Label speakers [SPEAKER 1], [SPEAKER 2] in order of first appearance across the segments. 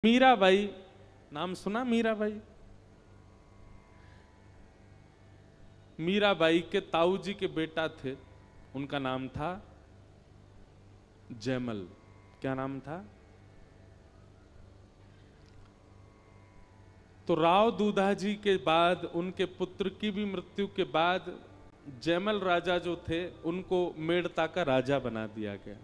[SPEAKER 1] मीराबाई, नाम सुना मीराबाई? मीराबाई के ताऊ जी के बेटा थे, उनका नाम था जयमल। क्या नाम था? तो राव दूधाजी के बाद उनके पुत्र की भी मृत्यु के बाद जयमल राजा जो थे उनको मेड़ता का राजा बना दिया गया।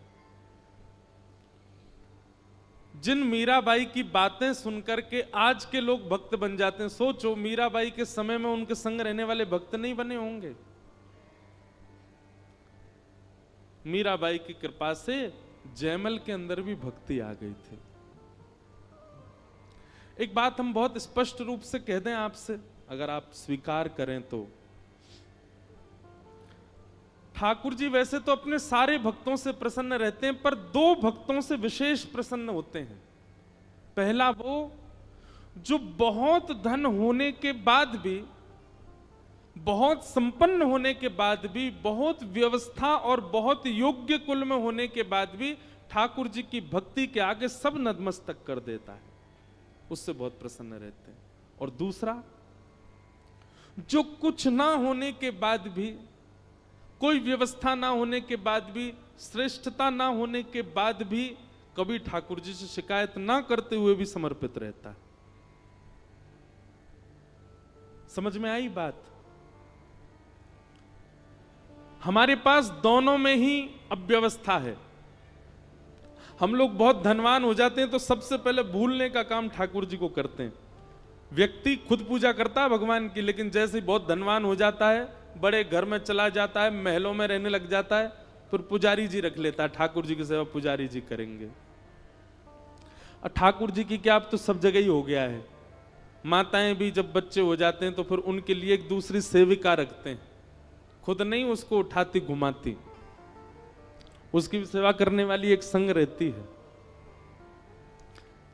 [SPEAKER 1] जिन मीराबाई की बातें सुनकर के आज के लोग भक्त बन जाते हैं, सोचो मीराबाई के समय में उनके संग रहने वाले भक्त नहीं बने होंगे। मीराबाई की कृपा से जयमल के अंदर भी भक्ति आ गई थी। एक बात हम बहुत स्पष्ट रूप से कह दें आपसे, अगर आप स्वीकार करें तो, ठाकुर जी वैसे तो अपने सारे भक्तों से प्रसन्न रहते हैं, पर दो भक्तों से विशेष प्रसन्न होते हैं। पहला वो जो बहुत धन होने के बाद भी, बहुत संपन्न होने के बाद भी, बहुत व्यवस्था और बहुत योग्य कुल में होने के बाद भी ठाकुर जी की भक्ति के आगे सब नतमस्तक कर देता है, उससे बहुत प्रसन्न रहते हैं। और दूसरा, जो कुछ ना होने के बाद भी, कोई व्यवस्था ना होने के बाद भी, श्रेष्ठता ना होने के बाद भी कभी ठाकुर जी से शिकायत ना करते हुए भी समर्पित रहता है। समझ में आई बात? हमारे पास दोनों में ही अव्यवस्था है। हम लोग बहुत धनवान हो जाते हैं तो सबसे पहले भूलने का काम ठाकुर जी को करते हैं। व्यक्ति खुद पूजा करता है भगवान की, लेकिन जैसे ही बहुत धनवान हो जाता है, बड़े घर में चला जाता है, महलों में रहने लग जाता है, फिर पुजारी जी रख लेता है, ठाकुर जी की सेवा पुजारी जी करेंगे। और ठाकुर जी की क्या, अब तो सब जगह ही हो गया है। माताएं भी जब बच्चे हो जाते हैं तो फिर उनके लिए एक दूसरी सेविका रखते हैं, खुद नहीं उसको उठाती घुमाती, उसकी भी सेवा करने वाली एक संग रहती है।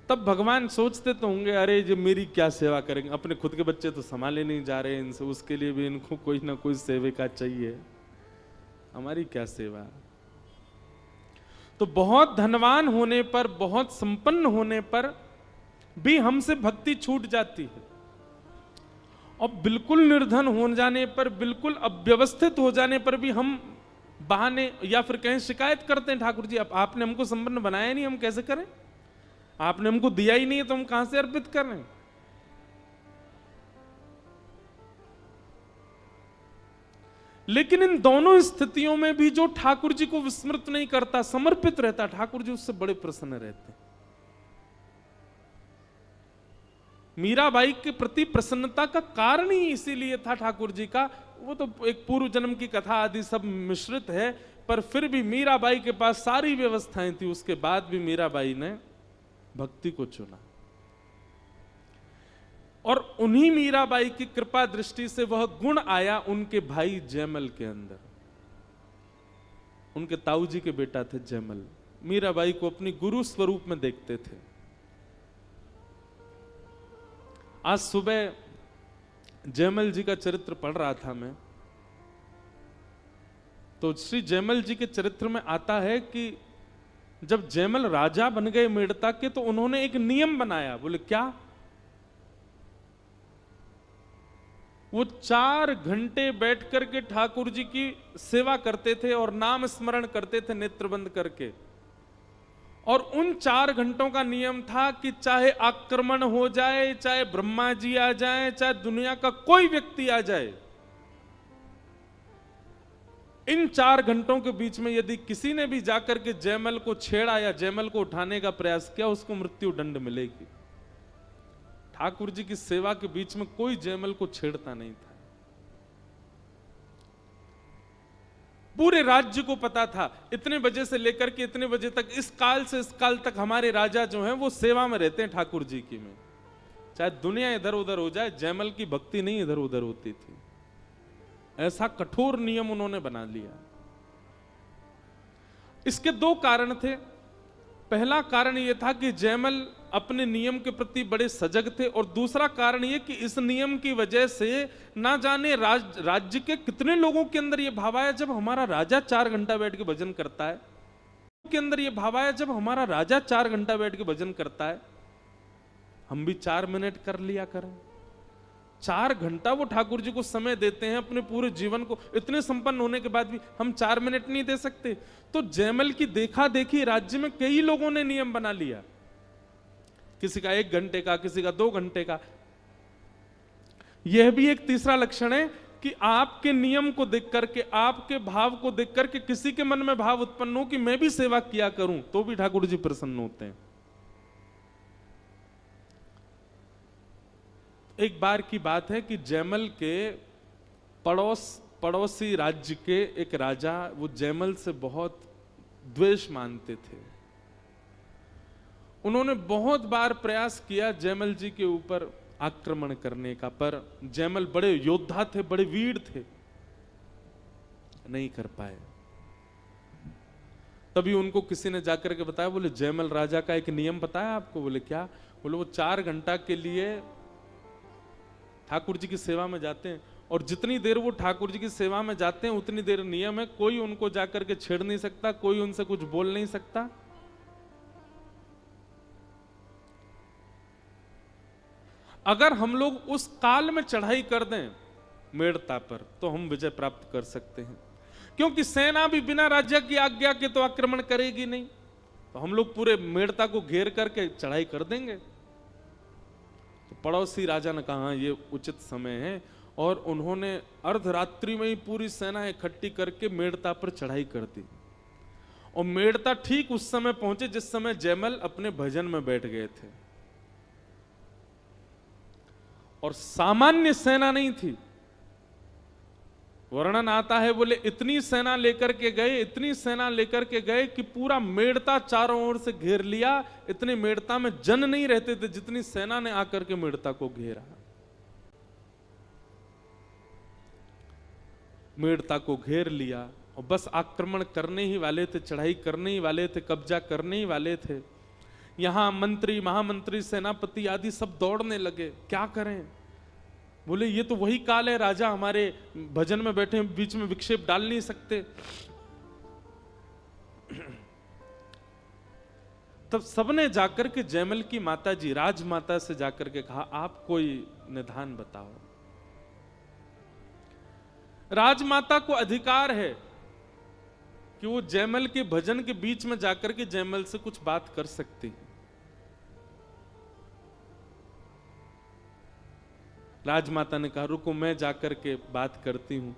[SPEAKER 1] तब भगवान सोचते तो होंगे, अरे जो मेरी क्या सेवा करेंगे, अपने खुद के बच्चे तो संभाले नहीं जा रहे इनसे, उसके लिए भी इनको कोई ना कोई सेविका चाहिए, हमारी क्या सेवा। तो बहुत धनवान होने पर, बहुत संपन्न होने पर भी हमसे भक्ति छूट जाती है, और बिल्कुल निर्धन हो जाने पर, बिल्कुल अव्यवस्थित हो जाने पर भी हम बहाने या फिर कहीं शिकायत करते हैं, ठाकुर जी आपने हमको संपन्न बनाया नहीं, हम कैसे करें, आपने हमको दिया ही नहीं है तो हम कहां से अर्पित कर रहे हैं। लेकिन इन दोनों स्थितियों में भी जो ठाकुर जी को विस्मृत नहीं करता, समर्पित रहता, ठाकुर जी उससे बड़े प्रसन्न रहते हैं। मीराबाई के प्रति प्रसन्नता का कारण ही इसीलिए था ठाकुर जी का, वो तो एक पूर्व जन्म की कथा आदि सब मिश्रित है, पर फिर भी मीराबाई के पास सारी व्यवस्थाएं थी, उसके बाद भी मीराबाई ने भक्ति को चुना। और उन्हीं मीराबाई की कृपा दृष्टि से वह गुण आया उनके भाई जयमल के अंदर। उनके ताऊ जी के बेटा थे जयमल, मीराबाई को अपनी गुरु स्वरूप में देखते थे। आज सुबह जयमल जी का चरित्र पढ़ रहा था मैं, तो श्री जयमल जी के चरित्र में आता है कि जब जयमल राजा बन गए मेड़ता के, तो उन्होंने एक नियम बनाया। बोले क्या? वो 4 घंटे बैठ करके ठाकुर जी की सेवा करते थे और नाम स्मरण करते थे नेत्र बंद करके। और उन 4 घंटों का नियम था कि चाहे आक्रमण हो जाए, चाहे ब्रह्मा जी आ जाए, चाहे दुनिया का कोई व्यक्ति आ जाए, इन 4 घंटों के बीच में यदि किसी ने भी जाकर के जयमल को छेड़ा या जयमल को उठाने का प्रयास किया, उसको मृत्यु दंड मिलेगी। ठाकुर जी की सेवा के बीच में कोई जयमल को छेड़ता नहीं था। पूरे राज्य को पता था, इतने बजे से लेकर के इतने बजे तक, इस काल से इस काल तक हमारे राजा जो हैं वो सेवा में रहते हैं ठाकुर जी की में। चाहे दुनिया इधर उधर हो जाए, जयमल की भक्ति नहीं इधर उधर होती थी। ऐसा कठोर नियम उन्होंने बना लिया। इसके 2 कारण थे। पहला कारण यह था कि जयमल अपने नियम के प्रति बड़े सजग थे, और दूसरा कारण यह कि इस नियम की वजह से ना जाने राज्य के कितने लोगों के अंदर यह भाव आया, जब हमारा राजा 4 घंटा बैठ के भजन करता है, के अंदर यह भाव आया, जब हमारा राजा 4 घंटा बैठ के भजन करता है, हम भी 4 मिनट कर लिया करें। 4 घंटा वो ठाकुर जी को समय देते हैं अपने पूरे जीवन को, इतने संपन्न होने के बाद भी हम 4 मिनट नहीं दे सकते। तो जयमल की देखा देखी राज्य में कई लोगों ने नियम बना लिया, किसी का 1 घंटे का, किसी का 2 घंटे का। यह भी एक तीसरा लक्षण है कि आपके नियम को देख करके, आपके भाव को देख करके किसी के मन में भाव उत्पन्न हो कि मैं भी सेवा किया करूं, तो भी ठाकुर जी प्रसन्न होते हैं। एक बार की बात है कि जयमल के पड़ोसी राज्य के एक राजा, वो जयमल से बहुत द्वेष मानते थे। उन्होंने बहुत बार प्रयास किया जयमल जी के ऊपर आक्रमण करने का, पर जयमल बड़े योद्धा थे, बड़े वीर थे, नहीं कर पाए। तभी उनको किसी ने जाकर के बताया, बोले जयमल राजा का एक नियम बताया आपको? बोले क्या? बोले वो 4 घंटा के लिए ठाकुर जी की सेवा में जाते हैं, और जितनी देर वो ठाकुर जी की सेवा में जाते हैं उतनी देर नियम है, कोई उनको जाकर के छेड़ नहीं सकता, कोई उनसे कुछ बोल नहीं सकता। अगर हम लोग उस काल में चढ़ाई कर दें मेड़ता पर, तो हम विजय प्राप्त कर सकते हैं, क्योंकि सेना भी बिना राजा की आज्ञा के तो आक्रमण करेगी नहीं। तो हम लोग पूरे मेड़ता को घेर करके चढ़ाई कर देंगे। तो पड़ोसी राजा ने कहा ये उचित समय है, और उन्होंने अर्धरात्रि में ही पूरी सेना इकट्ठी करके मेड़ता पर चढ़ाई कर दी। और मेड़ता ठीक उस समय पहुंचे जिस समय जयमल अपने भजन में बैठ गए थे, और सामान्य सेना नहीं थी। वर्णन आता है, बोले इतनी सेना लेकर के गए, इतनी सेना लेकर के गए कि पूरा मेड़ता चारों ओर से घेर लिया। इतने मेड़ता में जन नहीं रहते थे जितनी सेना ने आकर के मेड़ता को घेरा। मेड़ता को घेर लिया और बस आक्रमण करने ही वाले थे, चढ़ाई करने ही वाले थे, कब्जा करने ही वाले थे। यहां मंत्री, महामंत्री, सेनापति आदि सब दौड़ने लगे, क्या करें? बोले ये तो वही काल है, राजा हमारे भजन में बैठे, बीच में विक्षेप डाल नहीं सकते। तब सबने जाकर के जयमल की माता जी, राजमाता से जाकर के कहा, आप कोई निदान बताओ। राजमाता को अधिकार है कि वो जयमल के भजन के बीच में जाकर के जयमल से कुछ बात कर सकती है। राजमाता ने कहा, रुको मैं जाकर के बात करती हूं।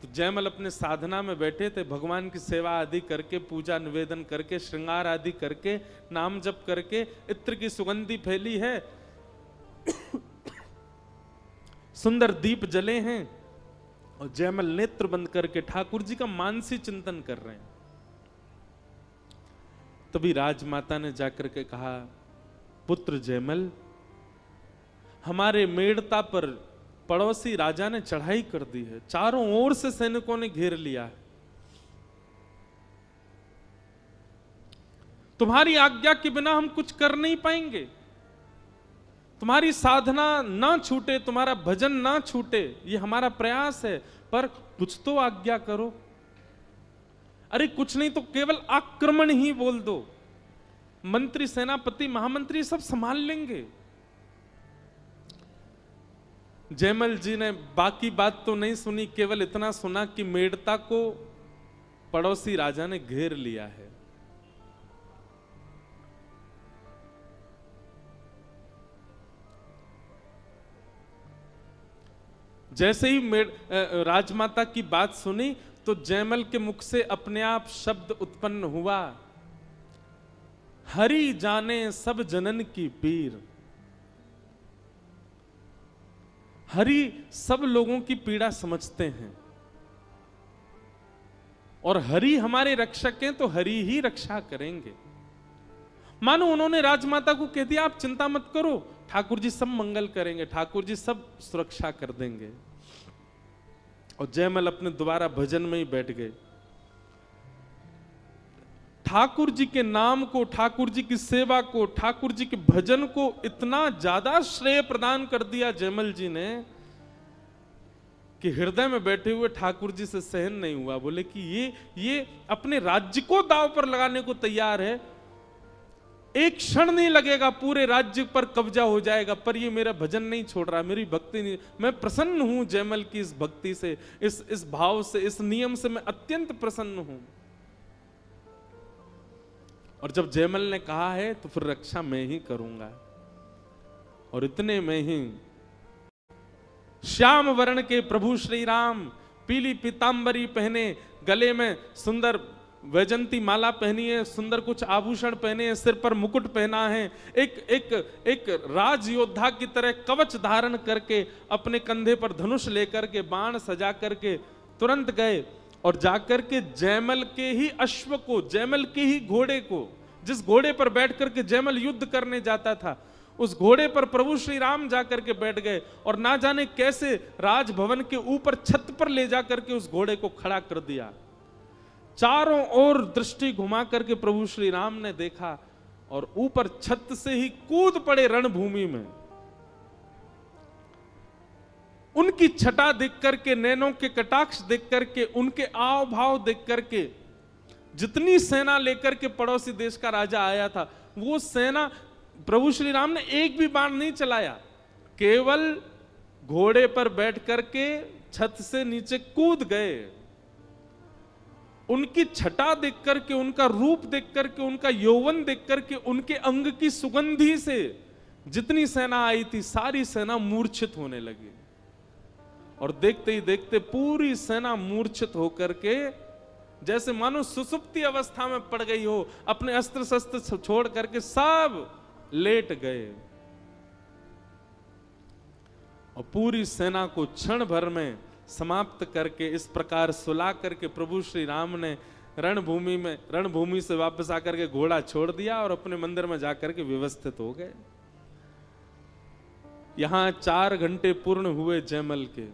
[SPEAKER 1] तो जयमल अपने साधना में बैठे थे, भगवान की सेवा आदि करके, पूजा निवेदन करके, श्रृंगार आदि करके, नाम जप करके, इत्र की सुगंधी फैली है, सुंदर दीप जले हैं, और जयमल नेत्र बंद करके ठाकुर जी का मानसी चिंतन कर रहे हैं। तभी राजमाता ने जाकर के कहा, पुत्र जयमल, हमारे मेड़ता पर पड़ोसी राजा ने चढ़ाई कर दी है, चारों ओर से सैनिकों ने घेर लिया है। तुम्हारी आज्ञा के बिना हम कुछ कर नहीं पाएंगे। तुम्हारी साधना ना छूटे, तुम्हारा भजन ना छूटे, ये हमारा प्रयास है, पर कुछ तो आज्ञा करो। अरे कुछ नहीं तो केवल आक्रमण ही बोल दो, मंत्री, सेनापति, महामंत्री सब संभाल लेंगे। जयमल जी ने बाकी बात तो नहीं सुनी, केवल इतना सुना कि मेड़ता को पड़ोसी राजा ने घेर लिया है। जैसे ही राजमाता की बात सुनी तो जयमल के मुख से अपने आप शब्द उत्पन्न हुआ, हरि जाने सब जनन की पीर। हरि सब लोगों की पीड़ा समझते हैं, और हरि हमारे रक्षक हैं, तो हरि ही रक्षा करेंगे। मानो उन्होंने राजमाता को कह दिया, आप चिंता मत करो, ठाकुर जी सब मंगल करेंगे, ठाकुर जी सब सुरक्षा कर देंगे। और जयमल अपने दोबारा भजन में ही बैठ गए। ठाकुर जी के नाम को, ठाकुर जी की सेवा को, ठाकुर जी के भजन को इतना ज्यादा श्रेय प्रदान कर दिया जयमल जी ने कि हृदय में बैठे हुए ठाकुर जी से सहन नहीं हुआ। बोले कि ये अपने राज्य को दांव पर लगाने को तैयार है, एक क्षण नहीं लगेगा, पूरे राज्य पर कब्जा हो जाएगा, पर ये मेरा भजन नहीं छोड़ रहा, मेरी भक्ति नहीं। मैं प्रसन्न हूं जयमल की इस भक्ति से, इस भाव से, इस नियम से मैं अत्यंत प्रसन्न हूं। और जब जयमल ने कहा है तो फिर रक्षा मैं ही करूंगा। और इतने में ही श्याम वर्ण के प्रभु श्री राम पीली पीतांबरी पहने, गले में सुंदर वैजंती माला पहनी है, सुंदर कुछ आभूषण पहने हैं, सिर पर मुकुट पहना है, एक राज योद्धा की तरह कवच धारण करके, अपने कंधे पर धनुष लेकर के, बाण सजा करके तुरंत गए और जाकर के जयमल के ही अश्व को, जयमल के ही घोड़े को, जिस घोड़े पर बैठ करके जयमल युद्ध करने जाता था, उस घोड़े पर प्रभु श्री राम जाकर के बैठ गए और ना जाने कैसे राजभवन के ऊपर छत पर ले जाकर के उस घोड़े को खड़ा कर दिया। चारों ओर दृष्टि घुमा करके प्रभु श्री राम ने देखा और ऊपर छत से ही कूद पड़े रणभूमि में। उनकी छटा देख करके, नैनों के कटाक्ष देख करके, उनके आव भाव देख करके, जितनी सेना लेकर के पड़ोसी देश का राजा आया था, वो सेना, प्रभु श्री राम ने एक भी बाण नहीं चलाया, केवल घोड़े पर बैठ करके छत से नीचे कूद गए। उनकी छटा देख करके, उनका रूप देख करके, उनका यौवन देख करके, उनके अंग की सुगंधी से जितनी सेना आई थी सारी सेना मूर्छित होने लगी। और देखते ही देखते पूरी सेना मूर्छित होकर के जैसे मानो सुसुप्ति अवस्था में पड़ गई हो, अपने अस्त्र शस्त्र छोड़ करके सब लेट गए। और पूरी सेना को क्षण भर में समाप्त करके, इस प्रकार सुला करके प्रभु श्री राम ने रणभूमि से वापस आकर के घोड़ा छोड़ दिया और अपने मंदिर में जाकर के व्यवस्थित हो गए। यहां 4 घंटे पूर्ण हुए जयमल के,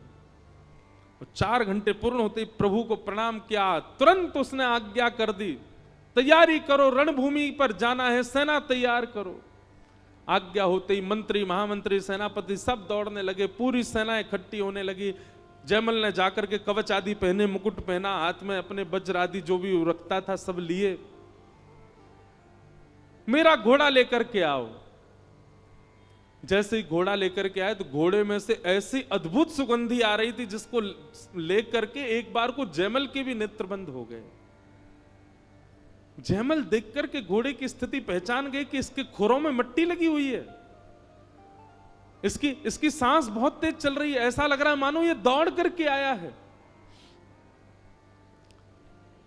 [SPEAKER 1] और 4 घंटे पूर्ण होते ही प्रभु को प्रणाम किया, तुरंत उसने आज्ञा कर दी, तैयारी करो, रणभूमि पर जाना है, सेना तैयार करो। आज्ञा होते ही मंत्री, महामंत्री, सेनापति सब दौड़ने लगे, पूरी सेना इकट्ठी होने लगी। जयमल ने जाकर के कवच आदि पहने, मुकुट पहना, हाथ में अपने वज्र आदि जो भी रखता था सब लिए। मेरा घोड़ा लेकर के आओ। जैसे ही घोड़ा लेकर के आए तो घोड़े में से ऐसी अद्भुत सुगंधी आ रही थी जिसको लेकर के एक बार को जयमल के भी नेत्र बंद हो गए। जयमल देख करके घोड़े की स्थिति पहचान गए कि इसके खुरों में मिट्टी लगी हुई है, इसकी सांस बहुत तेज चल रही है, ऐसा लग रहा है मानो ये दौड़ करके आया है।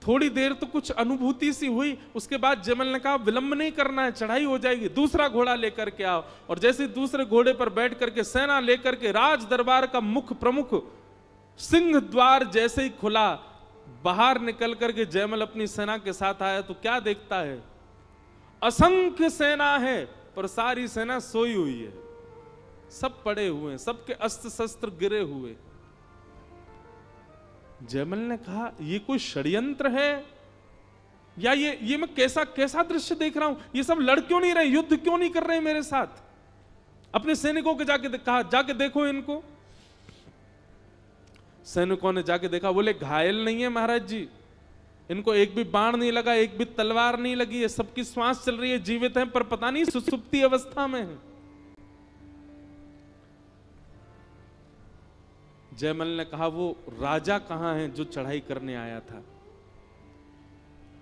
[SPEAKER 1] थोड़ी देर तो कुछ अनुभूति सी हुई, उसके बाद जयमल ने कहा विलंब नहीं करना है, चढ़ाई हो जाएगी, दूसरा घोड़ा लेकर के आओ। और जैसे दूसरे घोड़े पर बैठ करके सेना लेकर के राज दरबार का मुख प्रमुख सिंह द्वार जैसे ही खुला, बाहर निकल करके जयमल अपनी सेना के साथ आया तो क्या देखता है, असंख्य सेना है पर सारी सेना सोई हुई है, सब पड़े हुए हैं, सबके अस्त्र शस्त्र गिरे हुए। जयमल ने कहा ये कोई षड्यंत्र है या ये मैं कैसा दृश्य देख रहा हूं, ये सब लड़ क्यों नहीं रहे, युद्ध क्यों नहीं कर रहे मेरे साथ। अपने सैनिकों के कहा जाके देखो इनको। सैनिकों ने जाके देखा, बोले घायल नहीं है महाराज जी, इनको एक भी बाण नहीं लगा, एक भी तलवार नहीं लगी है, सबकी श्वास चल रही है, जीवित हैं, पर पता नहीं सुसुप्ति अवस्था में है। जयमल ने कहा वो राजा कहां है जो चढ़ाई करने आया था,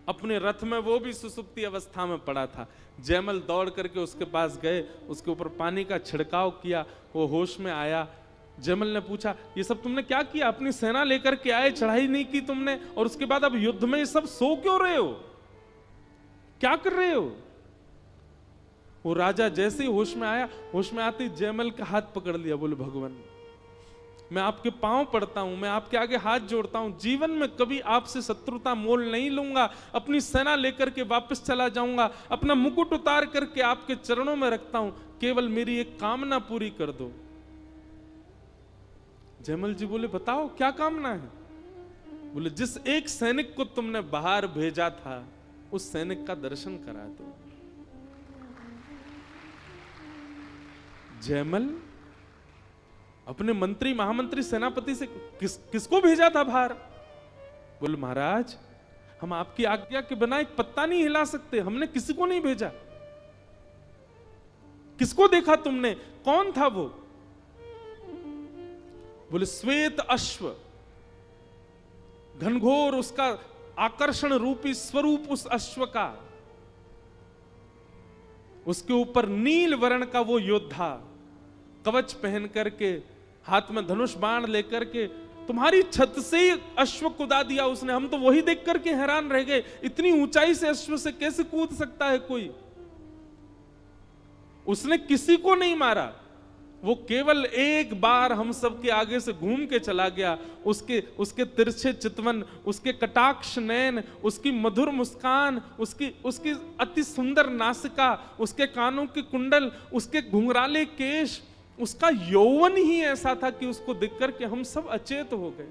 [SPEAKER 1] अपने रथ में वो भी सुसुप्ति अवस्था में पड़ा था। जयमल दौड़ करके उसके पास गए, उसके ऊपर पानी का छिड़काव किया, वो होश में आया। जयमल ने पूछा ये सब तुमने क्या किया, अपनी सेना लेकर के आए, चढ़ाई नहीं की तुमने, और उसके बाद अब युद्ध में ये सब सो क्यों रहे हो, क्या कर रहे हो। वो राजा जैसे ही होश में आया, होश में आते ही जयमल का हाथ पकड़ लिया, बोले भगवान मैं आपके पांव पड़ता हूं, मैं आपके आगे हाथ जोड़ता हूं, जीवन में कभी आपसे शत्रुता मोल नहीं लूंगा, अपनी सेना लेकर के वापस चला जाऊंगा, अपना मुकुट उतार करके आपके चरणों में रखता हूं, केवल मेरी एक कामना पूरी कर दो। जयमल जी बोले बताओ क्या कामना है। बोले जिस एक सैनिक को तुमने बाहर भेजा था उस सैनिक का दर्शन करा दो। जयमल अपने मंत्री, महामंत्री, सेनापति से किसको भेजा था बाहर। बोले महाराज हम आपकी आज्ञा के बिना एक पत्ता नहीं हिला सकते, हमने किसी को नहीं भेजा। किसको देखा तुमने? कौन था वो? बोले श्वेत अश्व, घनघोर उसका आकर्षण रूपी स्वरूप उस अश्व का, उसके ऊपर नील वर्ण का वो योद्धा कवच पहन करके, हाथ में धनुष बाण लेकर के, तुम्हारी छत से ही अश्व कूदा दिया उसने। हम तो वही देख करके हैरान रह गए, इतनी ऊंचाई से अश्व से कैसे कूद सकता है कोई? उसने किसी को नहीं मारा, वो केवल एक बार हम सबके आगे से घूम के चला गया। उसके तिरछे चितवन, उसके कटाक्ष नयन, उसकी मधुर मुस्कान, उसकी अति सुंदर नासिका, उसके कानों के कुंडल, उसके घुंघराले केश, उसका यौवन ही ऐसा था कि उसको देख करके हम सब अचेत हो गए।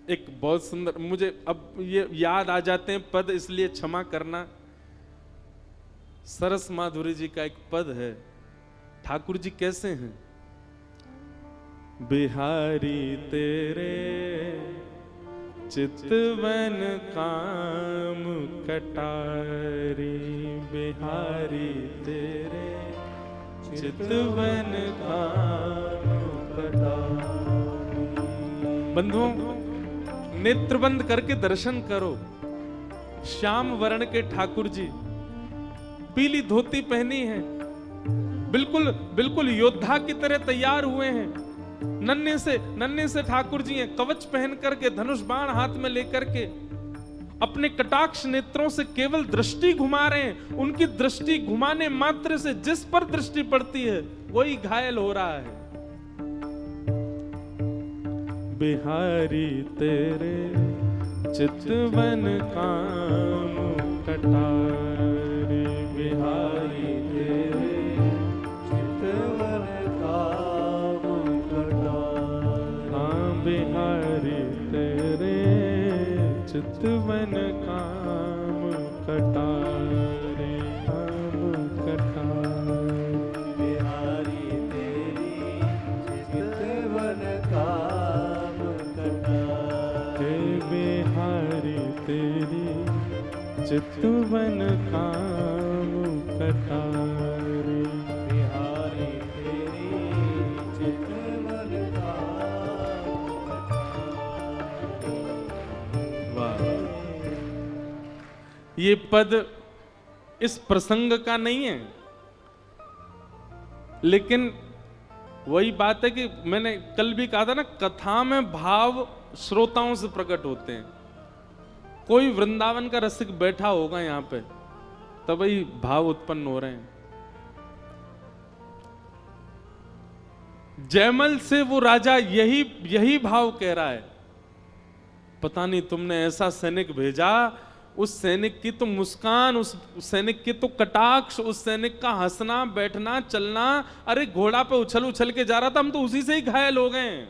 [SPEAKER 1] एक बहुत सुंदर, मुझे अब ये याद आ जाते हैं पद, इसलिए क्षमा करना। सरस माधुरी जी का एक पद है, ठाकुर जी कैसे हैं? बिहारी तेरे चितवन काम कटारी, बिहारी तेरे चितवन काम कटारी। बंधुओं, नेत्र बंद करके दर्शन करो। श्याम वर्ण के ठाकुर जी, पीली धोती पहनी है, बिल्कुल बिल्कुल योद्धा की तरह तैयार हुए हैं। नन्हे से ठाकुर जी हैं, कवच पहन करके, धनुष बाण हाथ में लेकर के, अपने कटाक्ष नेत्रों से केवल दृष्टि घुमा रहे हैं। उनकी दृष्टि घुमाने मात्र से जिस पर दृष्टि पड़ती है वही घायल हो रहा है। बिहारी तेरे चितवन काम कटारे, बिहारी तेरे चितवन काम कटारे, हाँ बिहारी तेरे चितवन काम कटारे, काम कटारे, बिहारी तेरी चितवन काम कटारे, बिहारी तेरी चितवन काम कटारे, बिहारी तेरी चितवन काम कटारे। वाह, ये पद इस प्रसंग का नहीं है, लेकिन वही बात है कि मैंने कल भी कहा था ना, कथा में भाव श्रोताओं से प्रकट होते हैं। कोई वृंदावन का रसिक बैठा होगा यहां पे, तभी भाव उत्पन्न हो रहे हैं। जयमल से वो राजा यही भाव कह रहा है, पता नहीं तुमने ऐसा सैनिक भेजा, उस सैनिक की तो मुस्कान, उस सैनिक के तो कटाक्ष, उस सैनिक का हंसना बैठना चलना, अरे घोड़ा पे उछल उछल के जा रहा था, हम तो उसी से ही घायल हो गए,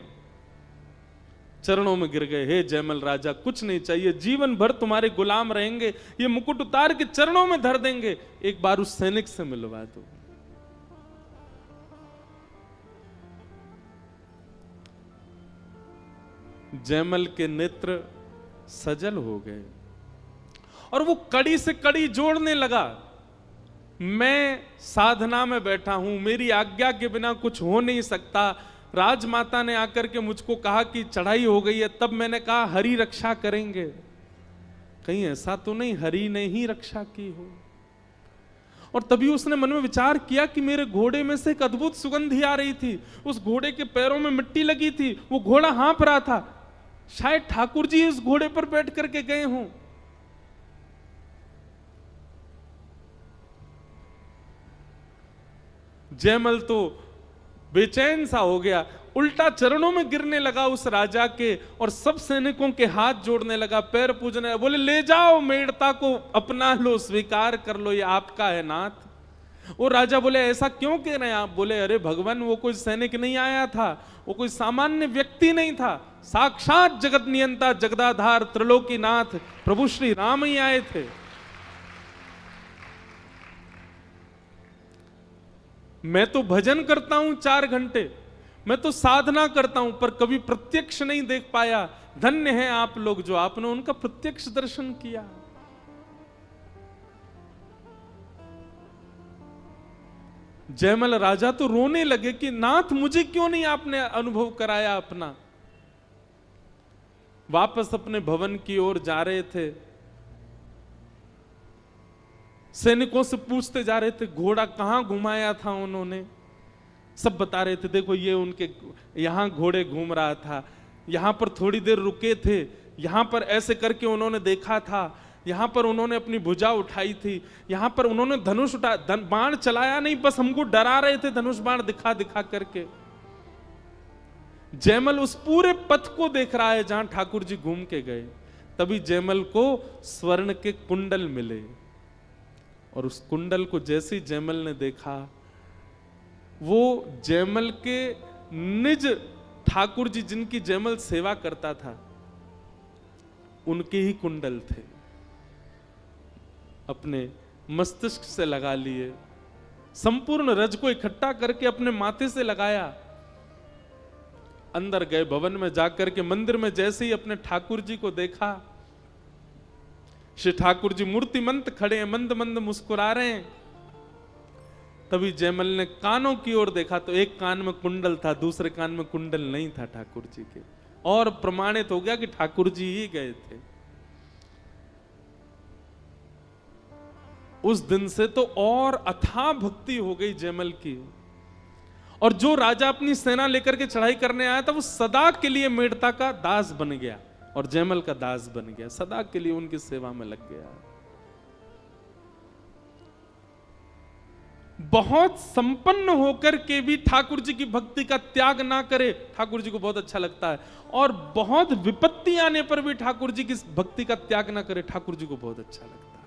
[SPEAKER 1] चरणों में गिर गए। हे जयमल राजा, कुछ नहीं चाहिए, जीवन भर तुम्हारे गुलाम रहेंगे, ये मुकुट उतार के चरणों में धर देंगे, एक बार उस सैनिक से मिलवा दो। जयमल के नेत्र सजल हो गए और वो कड़ी से कड़ी जोड़ने लगा। मैं साधना में बैठा हूं, मेरी आज्ञा के बिना कुछ हो नहीं सकता। राजमाता ने आकर के मुझको कहा कि चढ़ाई हो गई है, तब मैंने कहा हरि रक्षा करेंगे। कहीं ऐसा तो नहीं हरि ने ही रक्षा की हो? और तभी उसने मन में विचार किया कि मेरे घोड़े में से एक अद्भुत सुगंधी आ रही थी, उस घोड़े के पैरों में मिट्टी लगी थी, वो घोड़ा हाँफ रहा था, शायद ठाकुर जी उस घोड़े पर बैठ करके गए हों। जयमल तो बेचैन सा हो गया, उल्टा चरणों में गिरने लगा उस राजा के और सब सैनिकों के हाथ जोड़ने लगा, पैर पूजने लगा। बोले ले जाओ मेड़ता को, अपना लो, स्वीकार कर लो, ये आपका है नाथ। वो राजा बोले ऐसा क्यों कह रहे हैं आप? बोले अरे भगवान, वो कोई सैनिक नहीं आया था, वो कोई सामान्य व्यक्ति नहीं था, साक्षात जगत नियंता जगदाधार त्रिलोकीनाथ प्रभु श्री राम ही आए थे। मैं तो भजन करता हूं 4 घंटे, मैं तो साधना करता हूं, पर कभी प्रत्यक्ष नहीं देख पाया धन्य हैं आप लोग जो आपने उनका प्रत्यक्ष दर्शन किया। जयमल राजा तो रोने लगे कि नाथ मुझे क्यों नहीं आपने अनुभव कराया अपना। वापस अपने भवन की ओर जा रहे थे, सैनिकों से पूछते जा रहे थे घोड़ा कहां घुमाया था उन्होंने। सब बता रहे थे देखो ये उनके यहां घोड़े घूम रहा था, यहां पर थोड़ी देर रुके थे, यहां पर ऐसे करके उन्होंने देखा था, यहां पर उन्होंने अपनी भुजा उठाई थी, यहां पर उन्होंने धनुष बाण चलाया नहीं, बस हमको डरा रहे थे धनुष बाण दिखा दिखा करके। जयमल उस पूरे पथ को देख रहा है जहां ठाकुर जी घूम के गए। तभी जयमल को स्वर्ण के कुंडल मिले, और उस कुंडल को जैसे ही जयमल ने देखा, वो जयमल के निज ठाकुर जी जिनकी जयमल सेवा करता था उनके ही कुंडल थे। अपने मस्तिष्क से लगा लिए, संपूर्ण रज को इकट्ठा करके अपने माथे से लगाया। अंदर गए, भवन में जाकर के मंदिर में जैसे ही अपने ठाकुर जी को देखा, श्री ठाकुर जी मूर्तिमंत खड़े हैं, मंद मंद मुस्कुरा रहे हैं। तभी जयमल ने कानों की ओर देखा तो एक कान में कुंडल था, दूसरे कान में कुंडल नहीं था ठाकुर जी के, और प्रमाणित हो गया कि ठाकुर जी ही गए थे। उस दिन से तो और अथाह भक्ति हो गई जयमल की, और जो राजा अपनी सेना लेकर के चढ़ाई करने आया था वो सदा के लिए मेड़ता का दास बन गया और जयमल का दास बन गया, सदा के लिए उनकी सेवा में लग गया। बहुत संपन्न होकर के भी ठाकुर जी की भक्ति का त्याग ना करे, ठाकुर जी को बहुत अच्छा लगता है, और बहुत विपत्ति आने पर भी ठाकुर जी की भक्ति का त्याग ना करे, ठाकुर जी को बहुत अच्छा लगता है।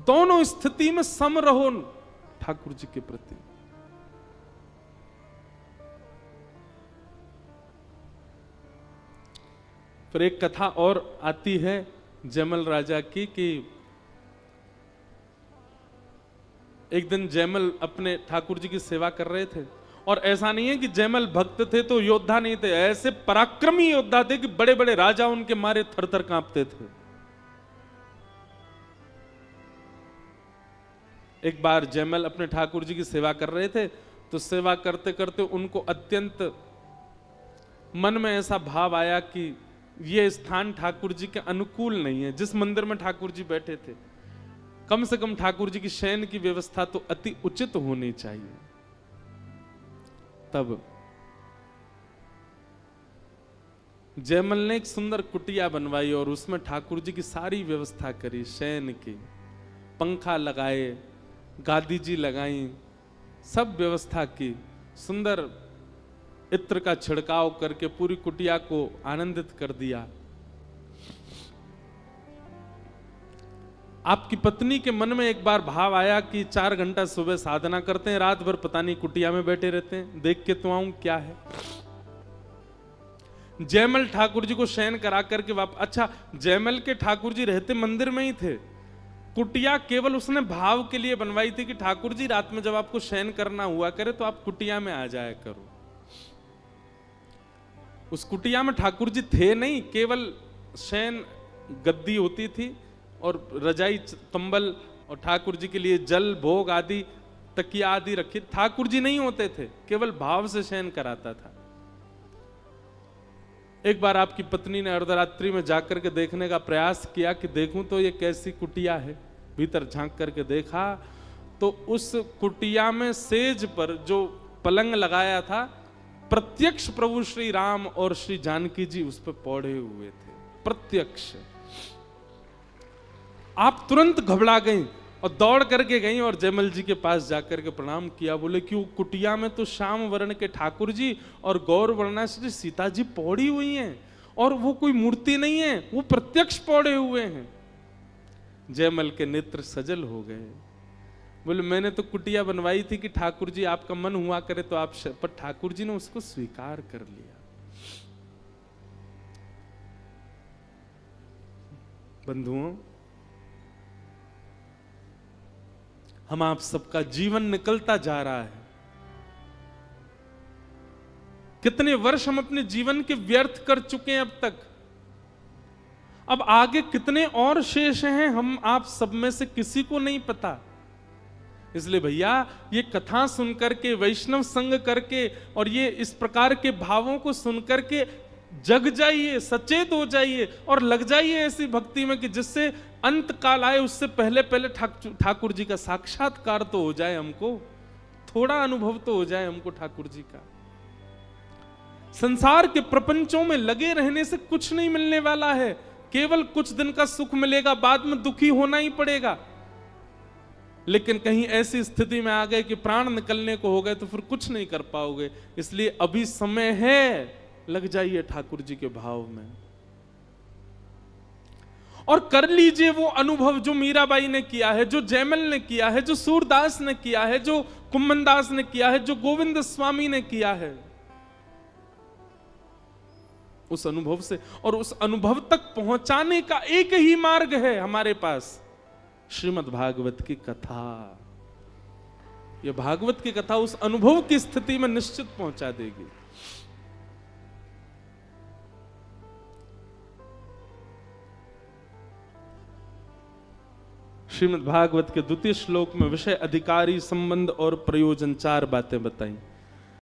[SPEAKER 1] दोनों स्थिति में सम रहो ठाकुर जी के प्रति। फिर एक कथा और आती है जयमल राजा की कि एक दिन जयमल अपने ठाकुर जी की सेवा कर रहे थे, और ऐसा नहीं है कि जयमल भक्त थे तो योद्धा नहीं थे, ऐसे पराक्रमी योद्धा थे कि बड़े बड़े राजा उनके मारे थर थर कांपते थे। एक बार जयमल अपने ठाकुर जी की सेवा कर रहे थे, तो सेवा करते करते उनको अत्यंत मन में ऐसा भाव आया कि यह स्थान ठाकुर जी के अनुकूल नहीं है। जिस मंदिर में ठाकुर जी बैठे थे, कम से कम ठाकुर जी की शयन की व्यवस्था तो अति उचित होनी चाहिए। तब जयमल ने एक सुंदर कुटिया बनवाई और उसमें ठाकुर जी की सारी व्यवस्था करी, शयन की, पंखा लगाए, गादी जी लगाई, सब व्यवस्था की, सुंदर इत्र का छिड़काव करके पूरी कुटिया को आनंदित कर दिया। आपकी पत्नी के मन में एक बार भाव आया कि 4 घंटा सुबह साधना करते हैं, रात भर पता नहीं कुटिया में बैठे रहते हैं, देख के तो आऊं क्या है। जयमल ठाकुर जी को शयन करा करके अच्छा, जयमल के ठाकुर जी रहते मंदिर में ही थे, कुटिया केवल उसने भाव के लिए बनवाई थी कि ठाकुर जी रात में जब आपको शयन करना हुआ करे तो आप कुटिया में आ जाया करो। उस कुटिया में ठाकुर जी थे नहीं, केवल शयन गद्दी होती थी और रजाई कंबल और ठाकुर जी के लिए जल भोग आदि तकिया आदि रखी। ठाकुर जी नहीं होते थे, केवल भाव से शयन कराता था। एक बार आपकी पत्नी ने अर्धरात्रि में जाकर के देखने का प्रयास किया कि देखूं तो ये कैसी कुटिया है। भीतर झांक करके देखा तो उस कुटिया में सेज पर जो पलंग लगाया था, प्रत्यक्ष प्रभु श्री राम और श्री जानकी जी उस पर पौड़े हुए थे, प्रत्यक्ष। आप तुरंत घबरा गई और दौड़ करके गई और जयमल जी के पास जाकर के प्रणाम किया। बोले कि वो कुटिया में तो श्याम वर्ण के ठाकुर जी और गौर वर्णा श्री सीता जी पौड़ी हुई हैं, और वो कोई मूर्ति नहीं है, वो प्रत्यक्ष पौड़े हुए हैं। जयमल के नेत्र सजल हो गए। बोले मैंने तो कुटिया बनवाई थी कि ठाकुर जी आपका मन हुआ करे तो आप, पर ठाकुर जी ने उसको स्वीकार कर लिया। बंधुओं, हम आप सबका जीवन निकलता जा रहा है, कितने वर्ष हम अपने जीवन के व्यर्थ कर चुके हैं अब तक। अब आगे कितने और शेष हैं हम आप सब में से किसी को नहीं पता। इसलिए भैया ये कथा सुन करके, वैष्णव संग करके और ये इस प्रकार के भावों को सुन करके जग जाइए, सचेत हो जाइए और लग जाइए ऐसी भक्ति में कि जिससे अंत काल आए उससे पहले पहले ठाकुर जी का साक्षात्कार तो हो जाए, हमको थोड़ा अनुभव तो हो जाए हमको ठाकुर जी का। संसार के प्रपंचों में लगे रहने से कुछ नहीं मिलने वाला है, केवल कुछ दिन का सुख मिलेगा, बाद में दुखी होना ही पड़ेगा। लेकिन कहीं ऐसी स्थिति में आ गए कि प्राण निकलने को हो गए तो फिर कुछ नहीं कर पाओगे। इसलिए अभी समय है, लग जाइए ठाकुर जी के भाव में और कर लीजिए वो अनुभव जो मीराबाई ने किया है, जो जयमल ने किया है, जो सूरदास ने किया है, जो कुम्मनदास ने किया है, जो गोविंद स्वामी ने किया है। उस अनुभव से और उस अनुभव तक पहुंचाने का एक ही मार्ग है हमारे पास, श्रीमद् भागवत की कथा। यह भागवत की कथा उस अनुभव की स्थिति में निश्चित पहुंचा देगी। श्रीमद् भागवत के द्वितीय श्लोक में विषय, अधिकारी, संबंध और प्रयोजन 4 बातें बताई।